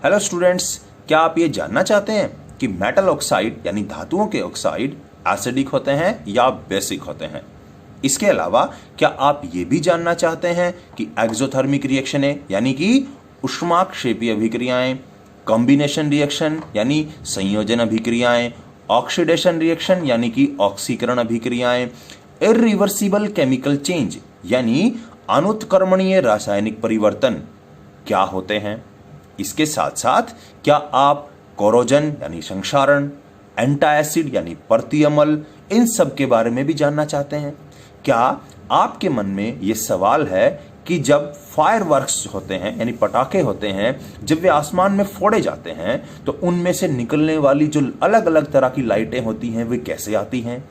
Hello students, क्या आप ये जानना चाहते हैं कि मेटल ऑक्साइड यानी धातुओं के ऑक्साइड एसिडिक होते हैं या बेसिक होते हैं? इसके अलावा क्या आप ये भी जानना चाहते हैं कि एक्सोथर्मिक रिएक्शनें यानी कि ऊष्माक्षेपीय अभिक्रियाएं, कॉम्बिनेशन रिएक्शन यानी संयोजन अभिक्रियाएं, ऑक्सीडेशन रिएक्शन यानी कि ऑक्सीकरण अभिक्रियाएं, इरिवर्सिबल केमिकल चेंज यानी अनुत्क्रमणीय रासायनिक परिवर्तन क्या होते हैं? इसके साथ साथ क्या आप कोरोजन यानी संक्षारण, एंटाएसिड यानी प्रतिअमल, इन सब के बारे में भी जानना चाहते हैं? क्या आपके मन में यह सवाल है कि जब फायरवर्क्स होते हैं यानी पटाखे होते हैं, जब वे आसमान में फोड़े जाते हैं तो उनमें से निकलने वाली जो अलग अलग तरह की लाइटें होती हैं वे कैसे आती हैं?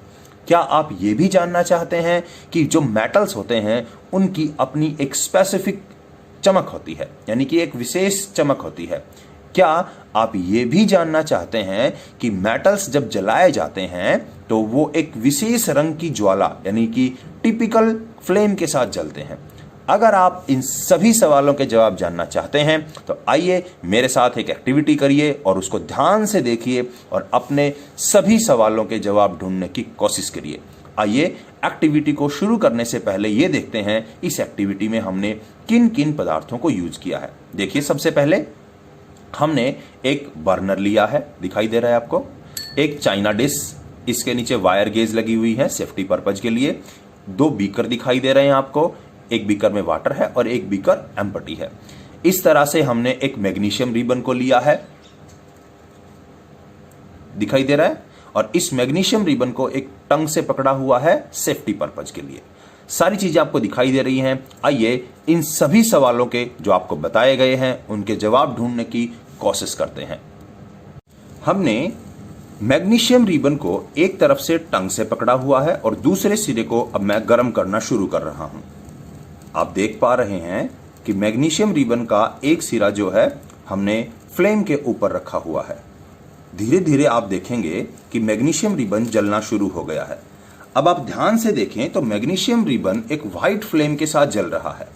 क्या आप ये भी जानना चाहते हैं कि जो मेटल्स होते हैं उनकी अपनी एक स्पेसिफिक चमक होती है यानी कि एक विशेष चमक होती है? क्या आप ये भी जानना चाहते हैं कि मेटल्स जब जलाए जाते हैं तो वो एक विशेष रंग की ज्वाला यानी कि टिपिकल फ्लेम के साथ जलते हैं? अगर आप इन सभी सवालों के जवाब जानना चाहते हैं तो आइए मेरे साथ एक एक्टिविटी करिए और उसको ध्यान से देखिए और अपने सभी सवालों के जवाब ढूंढने की कोशिश करिए। आइए एक्टिविटी को शुरू करने से पहले ये देखते हैं इस एक्टिविटी में हमने किन किन पदार्थों को यूज किया है। देखिए, सबसे पहले हमने एक बर्नर लिया है, दिखाई दे रहा है आपको, एक चाइना डिश, इसके नीचे वायर गेज लगी हुई है सेफ्टी पर्पज के लिए, दो बीकर दिखाई दे रहे हैं आपको, एक बीकर में वाटर है और एक बीकर एम्प्टी है। इस तरह से हमने एक मैग्नीशियम रिबन को लिया है, दिखाई दे रहा है, और इस मैग्नीशियम रिबन को एक टंग से पकड़ा हुआ है सेफ्टी पर्पज के लिए। सारी चीजें आपको दिखाई दे रही हैं। आइए इन सभी सवालों के जो आपको बताए गए हैं उनके जवाब ढूंढने की कोशिश करते हैं। हमने मैग्नीशियम रिबन को एक तरफ से टंग से पकड़ा हुआ है और दूसरे सिरे को अब मैं गर्म करना शुरू कर रहा हूं। आप देख पा रहे हैं कि मैग्नीशियम रिबन का एक सिरा जो है हमने फ्लेम के ऊपर रखा हुआ है। धीरे धीरे आप देखेंगे कि मैग्नीशियम रिबन जलना शुरू हो गया है। अब आप ध्यान से देखें तो मैग्नीशियम रिबन एक व्हाइट फ्लेम के साथ जल रहा है।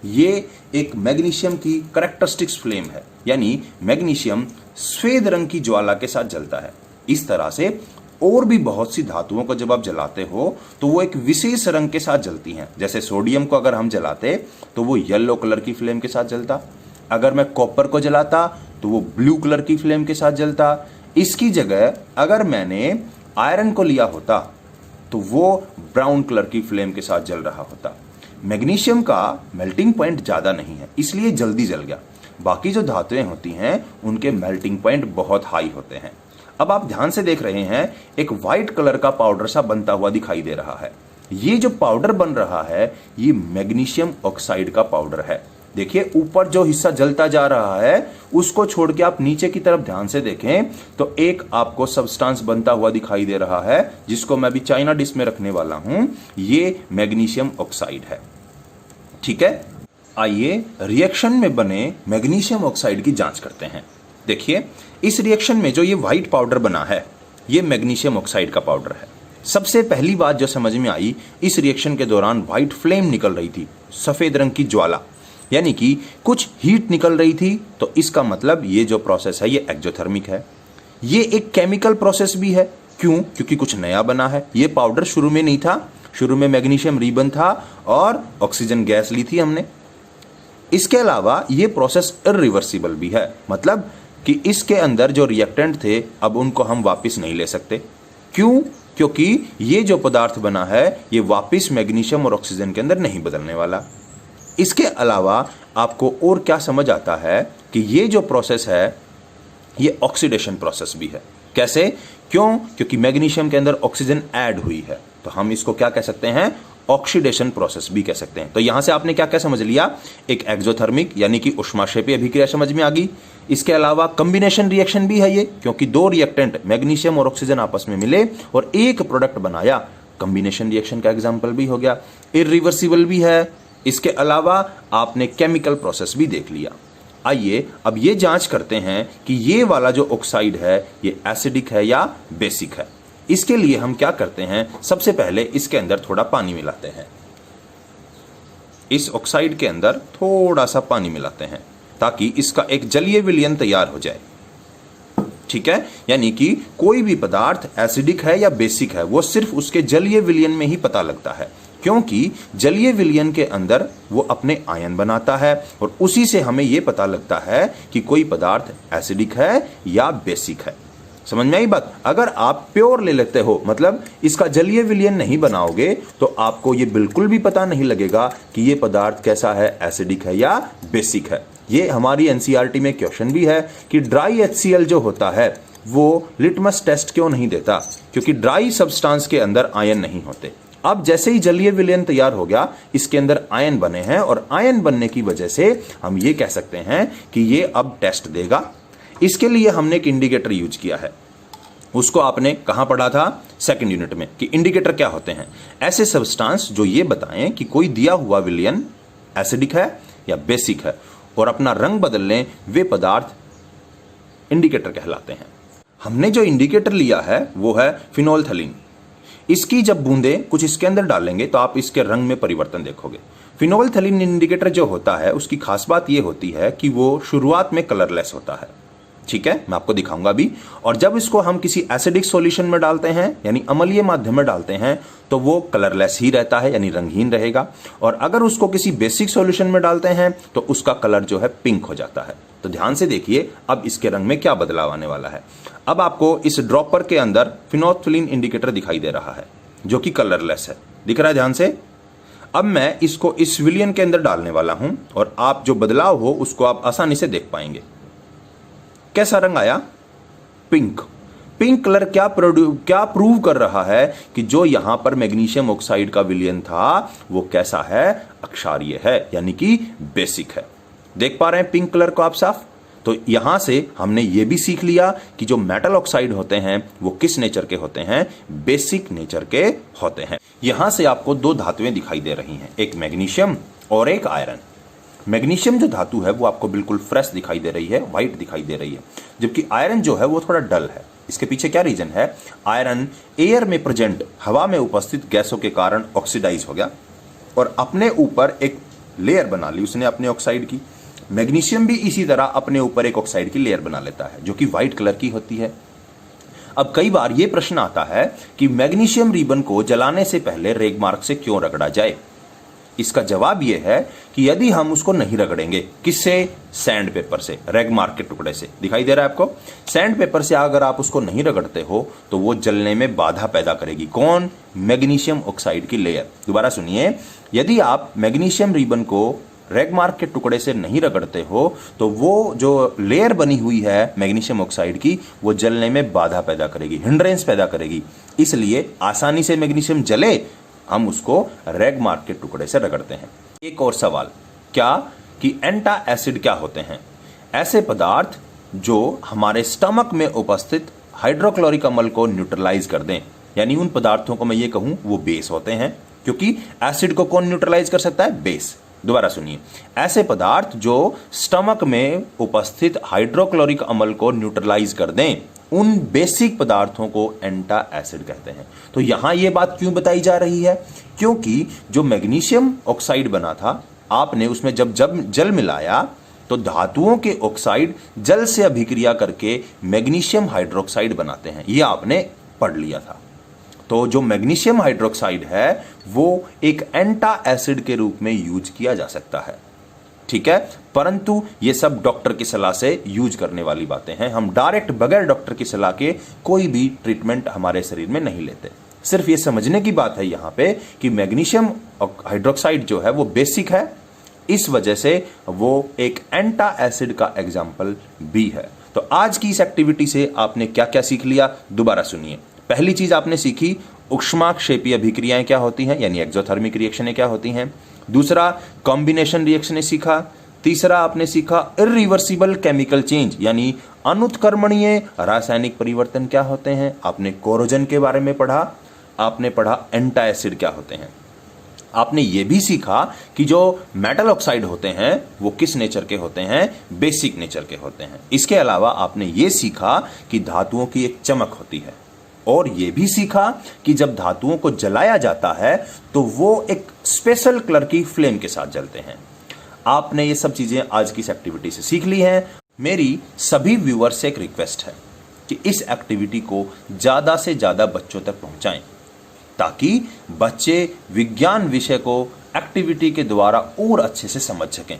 ये एक मैग्नीशियम की कैरेक्टरिस्टिक्स फ्लेम है, यानी मैग्नीशियम सफेद रंग की ज्वाला के साथ जलता है। इस तरह से और भी बहुत सी धातुओं को जब आप जलाते हो तो वो एक विशेष रंग के साथ जलती हैं। जैसे सोडियम को अगर हम जलाते तो वो येलो कलर की फ्लेम के साथ जलता, अगर मैं कॉपर को जलाता तो वो ब्लू कलर की फ्लेम के साथ जलता। इसकी जगह अगर मैंने आयरन को लिया होता तो वो ब्राउन कलर की फ्लेम के साथ जल रहा होता। मैग्नीशियम का मेल्टिंग पॉइंट ज्यादा नहीं है, इसलिए जल्दी जल गया। बाकी जो धातुएं होती हैं उनके मेल्टिंग पॉइंट बहुत हाई होते हैं। अब आप ध्यान से देख रहे हैं एक व्हाइट कलर का पाउडर सा बनता हुआ दिखाई दे रहा है। ये जो पाउडर बन रहा है ये मैग्नीशियम ऑक्साइड का पाउडर है। देखिए, ऊपर जो हिस्सा जलता जा रहा है उसको छोड़ के आप नीचे की तरफ ध्यान से देखें तो एक आपको सब्सटेंस बनता हुआ दिखाई दे रहा है जिसको मैं अभी चाइना डिश में रखने वाला हूं। ये मैग्नीशियम ऑक्साइड है। ठीक है, आइए रिएक्शन में बने मैग्नीशियम ऑक्साइड की जांच करते हैं। देखिए, इस रिएक्शन में जो ये व्हाइट पाउडर बना है ये मैग्नीशियम ऑक्साइड का पाउडर है। सबसे पहली बात जो समझ में आई, इस रिएक्शन के दौरान व्हाइट फ्लेम निकल रही थी, सफेद रंग की ज्वाला, यानी कि कुछ हीट निकल रही थी। तो इसका मतलब ये जो प्रोसेस है ये एक्सोथर्मिक है। ये एक केमिकल प्रोसेस भी है। क्यों? क्योंकि कुछ नया बना है। ये पाउडर शुरू में नहीं था, शुरू में मैग्नीशियम रिबन था और ऑक्सीजन गैस ली थी हमने। इसके अलावा ये प्रोसेस इरिवर्सिबल भी है, मतलब कि इसके अंदर जो रिएक्टेंट थे अब उनको हम वापस नहीं ले सकते। क्यों? क्योंकि ये जो पदार्थ बना है ये वापस मैग्नीशियम और ऑक्सीजन के अंदर नहीं बदलने वाला। इसके अलावा आपको और क्या समझ आता है कि ये जो प्रोसेस है ये ऑक्सीडेशन प्रोसेस भी है। कैसे? क्यों? क्योंकि मैग्नीशियम के अंदर ऑक्सीजन ऐड हुई है, तो हम इसको क्या कह सकते हैं? ऑक्सीडेशन प्रोसेस भी कह सकते हैं। तो यहां से आपने क्या क्या समझ लिया? एक एक्सोथर्मिक यानी कि ऊष्माक्षेपीय अभिक्रिया समझ में आ गई। इसके अलावा कॉम्बिनेशन रिएक्शन भी है ये, क्योंकि दो रिएक्टेंट मैग्नीशियम और ऑक्सीजन आपस में मिले और एक प्रोडक्ट बनाया, कॉम्बिनेशन रिएक्शन का एग्जाम्पल भी हो गया। इरिवर्सिबल भी है। इसके अलावा आपने केमिकल प्रोसेस भी देख लिया। आइए अब ये जांच करते हैं कि ये वाला जो ऑक्साइड है ये एसिडिक है या बेसिक है। इसके लिए हम क्या करते हैं, सबसे पहले इसके अंदर थोड़ा पानी मिलाते हैं। इस ऑक्साइड के अंदर थोड़ा सा पानी मिलाते हैं। ताकि इसका एक जलीय विलयन तैयार हो जाए। ठीक है, यानी कि कोई भी पदार्थ एसिडिक है या बेसिक है वो सिर्फ उसके जलीय विलयन में ही पता लगता है, क्योंकि जलीय विलयन के अंदर वो अपने आयन बनाता है और उसी से हमें ये पता लगता है कि कोई पदार्थ एसिडिक है या बेसिक है। समझ में आई बात? अगर आप प्योर ले लेते हो, मतलब इसका जलीय विलयन नहीं बनाओगे, तो आपको ये बिल्कुल भी पता नहीं लगेगा कि ये पदार्थ कैसा है, एसिडिक है या बेसिक है। ये हमारी एनसीईआरटी में क्वेश्चन भी है कि ड्राई HCl जो होता है वो लिटमस टेस्ट क्यों नहीं देता, क्योंकि ड्राई सब्सटेंस के अंदर आयन नहीं होते। अब जैसे ही जलीय विलयन तैयार हो गया, इसके अंदर आयन बने हैं और आयन बनने की वजह से हम ये कह सकते हैं कि ये अब टेस्ट देगा। इसके लिए हमने एक इंडिकेटर यूज किया है। उसको आपने कहां पढ़ा था? सेकंड यूनिट में, कि इंडिकेटर क्या होते हैं। ऐसे सब्सटेंस जो ये बताएं कि कोई दिया हुआ विलयन एसिडिक है या बेसिक है और अपना रंग बदल लें, वे पदार्थ इंडिकेटर कहलाते हैं। हमने जो इंडिकेटर लिया है वो है फिनोल्फथालीन। इसकी जब बूंदें कुछ इसके अंदर डालेंगे तो आप इसके रंग में परिवर्तन देखोगे। फिनोल्फथालीन इंडिकेटर जो होता है उसकी खास बात यह होती है कि वो शुरुआत में कलरलेस होता है। ठीक है, मैं आपको दिखाऊंगा भी। और जब इसको हम किसी एसिडिक सॉल्यूशन में डालते हैं, यानी अम्लीय माध्यम में डालते हैं, तो वो कलरलेस ही रहता है, यानी रंगहीन रहेगा। और अगर उसको किसी बेसिक सॉल्यूशन में डालते हैं तो उसका कलर जो है पिंक हो जाता है। तो ध्यान से देखिए अब इसके रंग में क्या बदलाव आने वाला है। अब आपको इस ड्रॉपर के अंदर फिनोल्फथालीन इंडिकेटर दिखाई दे रहा है जो कि कलरलेस है, दिख रहा है ध्यान से। अब मैं इसको इस विलयन के अंदर डालने वाला हूं और आप जो बदलाव हो उसको आप आसानी से देख पाएंगे। कैसा रंग आया? पिंक। पिंक कलर क्या प्रूव कर रहा है कि जो यहां पर मैग्नीशियम ऑक्साइड का विलयन था वो कैसा है? अक्षारीय है, यानी कि बेसिक है। देख पा रहे हैं पिंक कलर को आप साफ? तो यहां से हमने ये भी सीख लिया कि जो मेटल ऑक्साइड होते हैं वो किस नेचर के होते हैं? बेसिक नेचर के होते हैं। यहां से आपको दो धातुएं दिखाई दे रही हैं, एक मैग्नीशियम और एक आयरन। मैग्नीशियम जो धातु है वो आपको बिल्कुल फ्रेश दिखाई दे रही है, व्हाइट दिखाई दे रही है, जबकि आयरन जो है वो थोड़ा डल है। इसके पीछे क्या रीजन है? आयरन एयर में प्रेजेंट, हवा में उपस्थित गैसों के कारण ऑक्सीडाइज हो गया और अपने ऊपर एक लेयर बना ली उसने अपने ऑक्साइड की। मैग्नीशियम भी इसी तरह अपने ऊपर एक ऑक्साइड की लेयर बना लेता है जो कि व्हाइट कलर की होती है। अब कई बार यह प्रश्न आता है कि मैग्नीशियम रिबन को जलाने से पहले रेगमार्क से क्यों रगड़ा जाए। इसका जवाब यह है कि यदि हम उसको नहीं रगड़ेंगे, किससे? सैंड पेपर से, रेगमार्क के टुकड़े से। दिखाई दे रहा है आपको? सैंड पेपर से अगर आप उसको नहीं रगड़ते हो तो वो जलने में बाधा पैदा करेगी। कौन? मैग्नीशियम ऑक्साइड की लेयर। दोबारा सुनिए, यदि आप मैग्नीशियम रिबन को रेगमार्क के टुकड़े से नहीं रगड़ते हो तो वो जो लेयर बनी हुई है मैग्नीशियम ऑक्साइड की वो जलने में बाधा पैदा करेगी, हिंड्रेंस पैदा करेगी। इसलिए आसानी से मैग्नीशियम जले, हम उसको रेगमार्क के टुकड़े से रगड़ते हैं। एक और सवाल, क्या कि एंटा एसिड क्या होते हैं? ऐसे पदार्थ जो हमारे स्टमक में उपस्थित हाइड्रोक्लोरिक अम्ल को न्यूट्रलाइज कर दें, यानी उन पदार्थों को मैं ये कहूं वो बेस होते हैं, क्योंकि एसिड को कौन न्यूट्रलाइज कर सकता है? बेस। दोबारा सुनिए, ऐसे पदार्थ जो स्टमक में उपस्थित हाइड्रोक्लोरिक अम्ल को न्यूट्रलाइज कर दें, उन बेसिक पदार्थों को एंटा एसिड कहते हैं। तो यहां यह बात क्यों बताई जा रही है? क्योंकि जो मैग्नीशियम ऑक्साइड बना था, आपने उसमें जब जल मिलाया तो धातुओं के ऑक्साइड जल से अभिक्रिया करके मैग्नीशियम हाइड्रोक्साइड बनाते हैं। यह आपने पढ़ लिया था। तो जो मैग्नीशियम हाइड्रोक्साइड है वो एक एंटा एसिड के रूप में यूज किया जा सकता है। ठीक है, परंतु ये सब डॉक्टर की सलाह से यूज करने वाली बातें हैं। हम डायरेक्ट बगैर डॉक्टर की सलाह के कोई भी ट्रीटमेंट हमारे शरीर में नहीं लेते। सिर्फ ये समझने की बात है यहां पे कि मैग्नीशियम हाइड्रोक्साइड जो है वो बेसिक है, इस वजह से वो एक एंटा एसिड का एग्जाम्पल भी है। तो आज की इस एक्टिविटी से आपने क्या क्या सीख लिया? दोबारा सुनिए। पहली चीज आपने सीखी, ऊष्माक्षेपीय अभिक्रियाएं क्या होती हैं, यानी एक्सोथर्मिक रिएक्शनें क्या होती हैं। दूसरा, कॉम्बिनेशन रिएक्शनें सीखा। तीसरा, आपने सीखा इरिवर्सिबल केमिकल चेंज, यानी अनुत्क्रमणीय रासायनिक परिवर्तन क्या होते हैं। आपने कोरोजन के बारे में पढ़ा, आपने पढ़ा एंटा एसिड क्या होते हैं। आपने ये भी सीखा कि जो मेटल ऑक्साइड होते हैं वो किस नेचर के होते हैं? बेसिक नेचर के होते हैं। इसके अलावा आपने ये सीखा कि धातुओं की एक चमक होती है, और यह भी सीखा कि जब धातुओं को जलाया जाता है तो वो एक स्पेशल कलर की फ्लेम के साथ जलते हैं। आपने ये सब चीजें आज की इस एक्टिविटी से सीख ली हैं। मेरी सभी व्यूअर्स से एक रिक्वेस्ट है कि इस एक्टिविटी को ज्यादा से ज्यादा बच्चों तक पहुंचाएं, ताकि बच्चे विज्ञान विषय को एक्टिविटी के द्वारा और अच्छे से समझ सकें।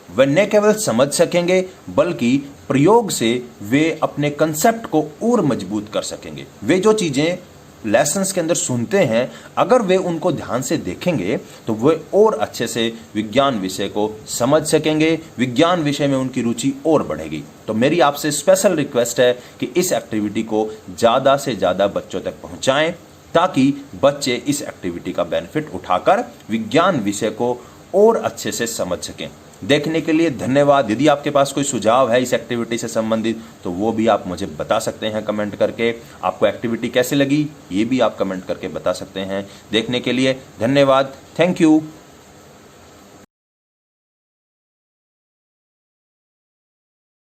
वे न केवल समझ सकेंगे बल्कि प्रयोग से वे अपने कंसेप्ट को और मजबूत कर सकेंगे। वे जो चीजें लेसन्स के अंदर सुनते हैं, अगर वे उनको ध्यान से देखेंगे तो वे और अच्छे से विज्ञान विषय को समझ सकेंगे, विज्ञान विषय में उनकी रुचि और बढ़ेगी। तो मेरी आपसे स्पेशल रिक्वेस्ट है कि इस एक्टिविटी को ज़्यादा से ज़्यादा बच्चों तक पहुंचाएं, ताकि बच्चे इस एक्टिविटी का बेनिफिट उठाकर विज्ञान विषय को और अच्छे से समझ सकें। देखने के लिए धन्यवाद। यदि आपके पास कोई सुझाव है इस एक्टिविटी से संबंधित तो वो भी आप मुझे बता सकते हैं कमेंट करके। आपको एक्टिविटी कैसे लगी ये भी आप कमेंट करके बता सकते हैं। देखने के लिए धन्यवाद। Thank you.